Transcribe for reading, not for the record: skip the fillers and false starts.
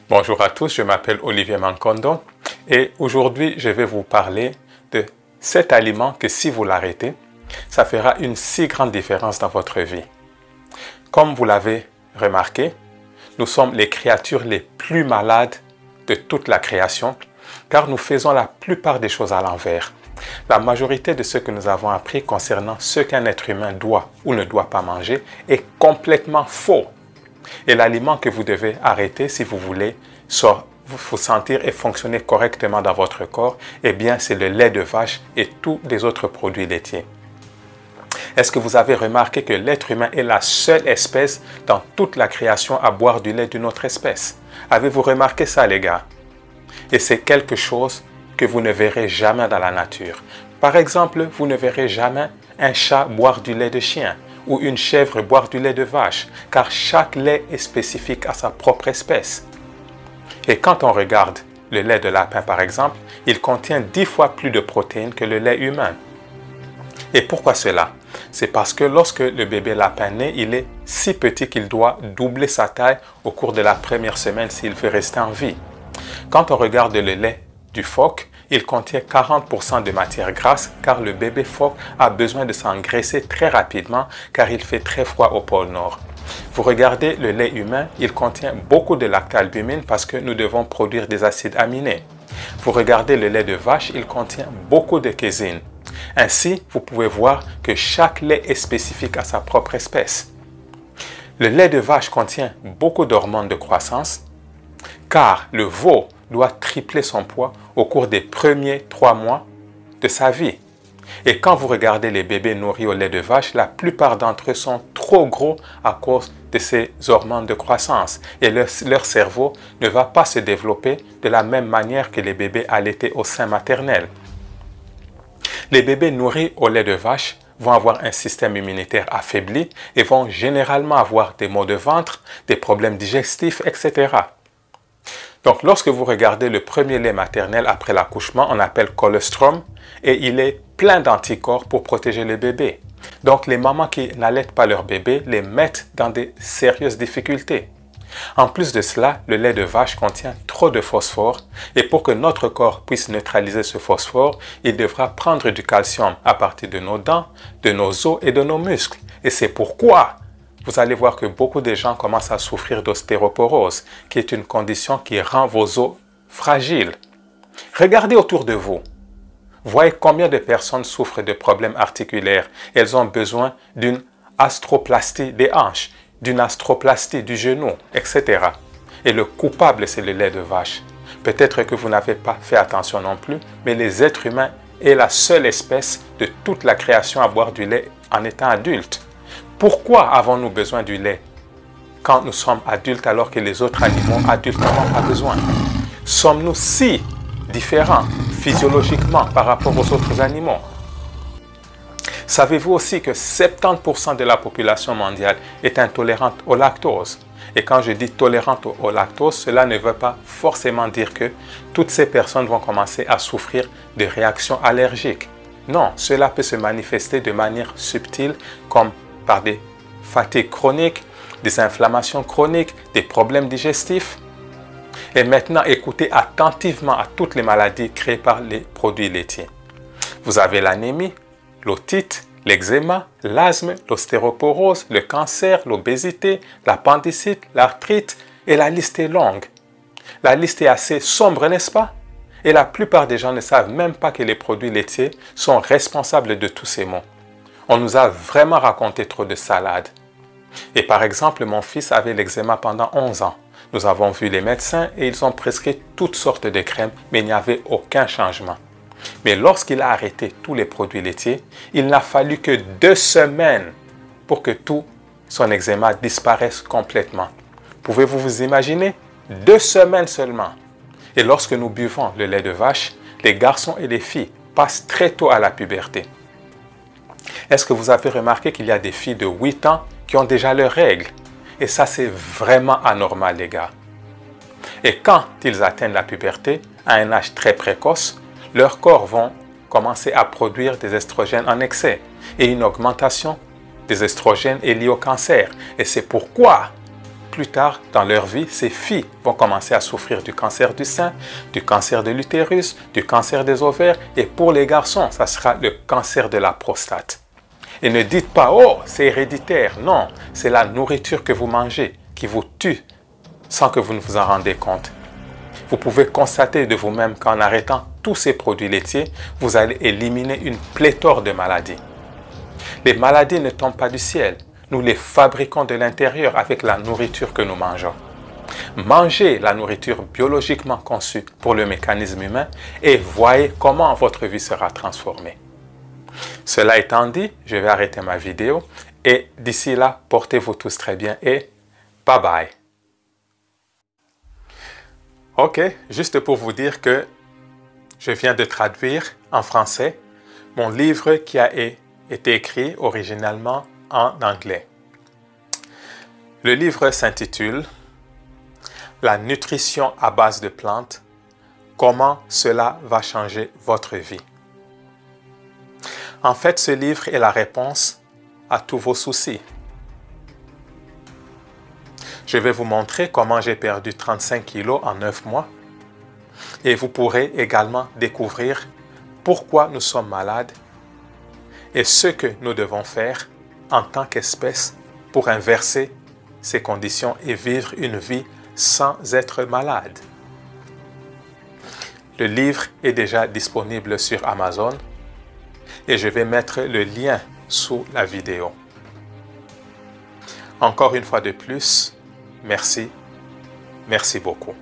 Bonjour à tous, je m'appelle Olivier Mankondo et aujourd'hui je vais vous parler de cet aliment que si vous l'arrêtez, ça fera une si grande différence dans votre vie. Comme vous l'avez remarqué, nous sommes les créatures les plus malades de toute la création car nous faisons la plupart des choses à l'envers. La majorité de ce que nous avons appris concernant ce qu'un être humain doit ou ne doit pas manger est complètement faux. Et l'aliment que vous devez arrêter si vous voulez vous sentir et fonctionner correctement dans votre corps, eh bien c'est le lait de vache et tous les autres produits laitiers. Est-ce que vous avez remarqué que l'être humain est la seule espèce dans toute la création à boire du lait d'une autre espèce? Avez-vous remarqué ça, les gars? Et c'est quelque chose que vous ne verrez jamais dans la nature. Par exemple, vous ne verrez jamais un chat boire du lait de chien ou une chèvre boire du lait de vache, car chaque lait est spécifique à sa propre espèce. Et quand on regarde le lait de lapin par exemple, il contient 10 fois plus de protéines que le lait humain. Et pourquoi cela? C'est parce que lorsque le bébé lapin naît, il est si petit qu'il doit doubler sa taille au cours de la première semaine s'il veut rester en vie. Quand on regarde le lait du phoque, il contient 40% de matière grasse car le bébé phoque a besoin de s'engraisser très rapidement car il fait très froid au pôle Nord. Vous regardez le lait humain, il contient beaucoup de lactalbumine parce que nous devons produire des acides aminés. Vous regardez le lait de vache, il contient beaucoup de caséine. Ainsi, vous pouvez voir que chaque lait est spécifique à sa propre espèce. Le lait de vache contient beaucoup d'hormones de croissance car le veau doit tripler son poids au cours des premiers 3 mois de sa vie. Et quand vous regardez les bébés nourris au lait de vache, la plupart d'entre eux sont trop gros à cause de ces hormones de croissance et leur cerveau ne va pas se développer de la même manière que les bébés allaités au sein maternel. Les bébés nourris au lait de vache vont avoir un système immunitaire affaibli et vont généralement avoir des maux de ventre, des problèmes digestifs, etc. Donc, lorsque vous regardez le premier lait maternel après l'accouchement, on appelle colostrum et il est plein d'anticorps pour protéger les bébés. Donc, les mamans qui n'allaitent pas leur bébé les mettent dans de sérieuses difficultés. En plus de cela, le lait de vache contient trop de phosphore et pour que notre corps puisse neutraliser ce phosphore, il devra prendre du calcium à partir de nos dents, de nos os et de nos muscles. Et c'est pourquoi vous allez voir que beaucoup de gens commencent à souffrir d'ostéoporose, qui est une condition qui rend vos os fragiles. Regardez autour de vous. Voyez combien de personnes souffrent de problèmes articulaires. Elles ont besoin d'une astroplastie des hanches, d'une astroplastie du genou, etc. Et le coupable, c'est le lait de vache. Peut-être que vous n'avez pas fait attention non plus, mais les êtres humains est la seule espèce de toute la création à boire du lait en étant adulte. Pourquoi avons-nous besoin du lait quand nous sommes adultes alors que les autres animaux adultes n'en ont pas besoin? Sommes-nous si différents physiologiquement par rapport aux autres animaux? Savez-vous aussi que 70% de la population mondiale est intolérante au lactose? Et quand je dis tolérante au lactose, cela ne veut pas forcément dire que toutes ces personnes vont commencer à souffrir de réactions allergiques. Non, cela peut se manifester de manière subtile comme par des fatigues chroniques, des inflammations chroniques, des problèmes digestifs. Et maintenant, écoutez attentivement à toutes les maladies créées par les produits laitiers. Vous avez l'anémie, l'otite, l'eczéma, l'asthme, l'ostéoporose, le cancer, l'obésité, l'appendicite, l'arthrite et la liste est longue. La liste est assez sombre, n'est-ce pas? Et la plupart des gens ne savent même pas que les produits laitiers sont responsables de tous ces maux. On nous a vraiment raconté trop de salades. Et par exemple, mon fils avait l'eczéma pendant 11 ans. Nous avons vu les médecins et ils ont prescrit toutes sortes de crèmes, mais il n'y avait aucun changement. Mais lorsqu'il a arrêté tous les produits laitiers, il n'a fallu que 2 semaines pour que tout son eczéma disparaisse complètement. Pouvez-vous vous imaginer? 2 semaines seulement. Et lorsque nous buvons le lait de vache, les garçons et les filles passent très tôt à la puberté. Est-ce que vous avez remarqué qu'il y a des filles de 8 ans qui ont déjà leurs règles? Et ça, c'est vraiment anormal, les gars. Et quand ils atteignent la puberté, à un âge très précoce, leurs corps vont commencer à produire des estrogènes en excès. Et une augmentation des estrogènes est liée au cancer. Et c'est pourquoi plus tard dans leur vie, ces filles vont commencer à souffrir du cancer du sein, du cancer de l'utérus, du cancer des ovaires et pour les garçons, ça sera le cancer de la prostate. Et ne dites pas, oh, c'est héréditaire. Non, c'est la nourriture que vous mangez qui vous tue sans que vous ne vous en rendez compte. Vous pouvez constater de vous-même qu'en arrêtant tous ces produits laitiers, vous allez éliminer une pléthore de maladies. Les maladies ne tombent pas du ciel. Nous les fabriquons de l'intérieur avec la nourriture que nous mangeons. Mangez la nourriture biologiquement conçue pour le mécanisme humain et voyez comment votre vie sera transformée. Cela étant dit, je vais arrêter ma vidéo et d'ici là, portez-vous tous très bien et bye bye. Ok, juste pour vous dire que je viens de traduire en français mon livre qui a été écrit originalement en anglais. Le livre s'intitule « La nutrition à base de plantes, comment cela va changer votre vie ». En fait, ce livre est la réponse à tous vos soucis. Je vais vous montrer comment j'ai perdu 35 kilos en 9 mois et vous pourrez également découvrir pourquoi nous sommes malades et ce que nous devons faire en tant qu'espèce pour inverser ces conditions et vivre une vie sans être malade. Le livre est déjà disponible sur Amazon et je vais mettre le lien sous la vidéo. Encore une fois de plus, merci beaucoup.